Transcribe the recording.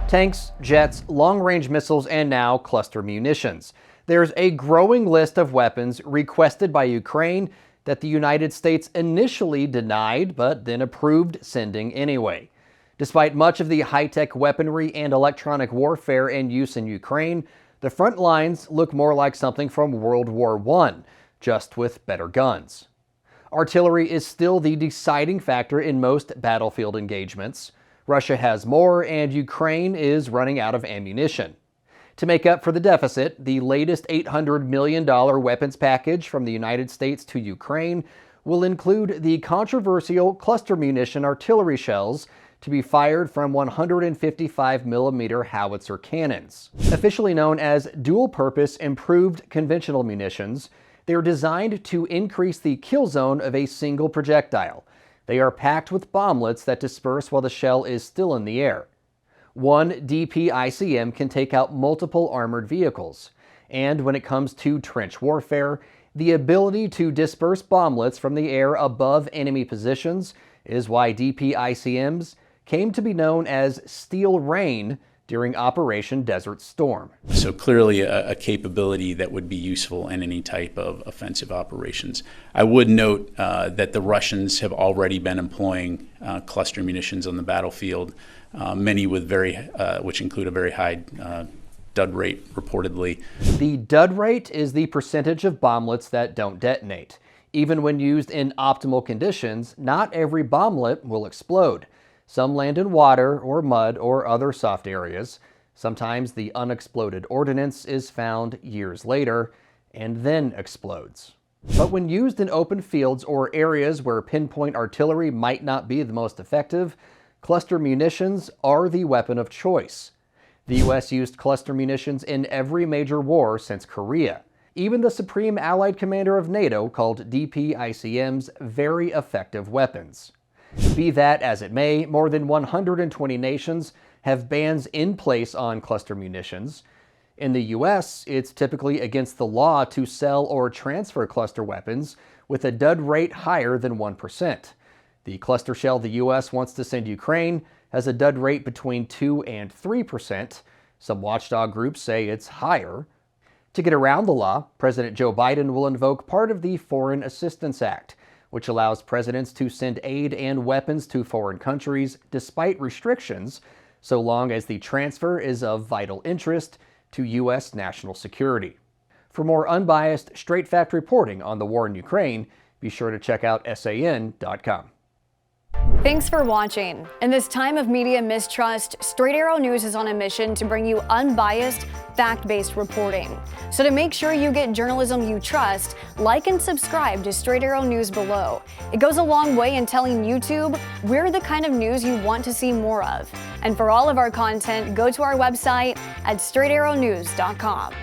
Tanks, jets, long-range missiles, and now cluster munitions. There's a growing list of weapons requested by Ukraine that the United States initially denied, but then approved sending anyway. Despite much of the high-tech weaponry and electronic warfare in use in Ukraine, the front lines look more like something from World War I, just with better guns. Artillery is still the deciding factor in most battlefield engagements. Russia has more, and Ukraine is running out of ammunition. To make up for the deficit, the latest $800 million weapons package from the United States to Ukraine will include the controversial cluster munition artillery shells to be fired from 155mm howitzer cannons. Officially known as dual-purpose improved conventional munitions, they are designed to increase the kill zone of a single projectile. They are packed with bomblets that disperse while the shell is still in the air. One DPICM can take out multiple armored vehicles. And when it comes to trench warfare, the ability to disperse bomblets from the air above enemy positions is why DPICMs came to be known as Steel Rain during Operation Desert Storm. So clearly a capability that would be useful in any type of offensive operations. I would note that the Russians have already been employing cluster munitions on the battlefield, many with which include a very high dud rate, reportedly. The dud rate is the percentage of bomblets that don't detonate. Even when used in optimal conditions, not every bomblet will explode. Some land in water or mud or other soft areas. Sometimes the unexploded ordnance is found years later and then explodes. But when used in open fields or areas where pinpoint artillery might not be the most effective, cluster munitions are the weapon of choice. The U.S. used cluster munitions in every major war since Korea. Even the Supreme Allied Commander of NATO called DPICMs very effective weapons. Be that as it may, more than 120 nations have bans in place on cluster munitions. In the U.S., it's typically against the law to sell or transfer cluster weapons with a dud rate higher than 1%. The cluster shell the U.S. wants to send Ukraine has a dud rate between 2 and 3%. Some watchdog groups say it's higher. To get around the law, President Joe Biden will invoke part of the Foreign Assistance Act, which allows presidents to send aid and weapons to foreign countries despite restrictions, so long as the transfer is of vital interest to U.S. national security. For more unbiased, straight-fact reporting on the war in Ukraine, be sure to check out SAN.com. Thanks for watching. In this time of media mistrust, Straight Arrow News is on a mission to bring you unbiased, fact-based reporting. So to make sure you get journalism you trust, like and subscribe to Straight Arrow News below. It goes a long way in telling YouTube we're the kind of news you want to see more of. And for all of our content, go to our website at straightarrownews.com.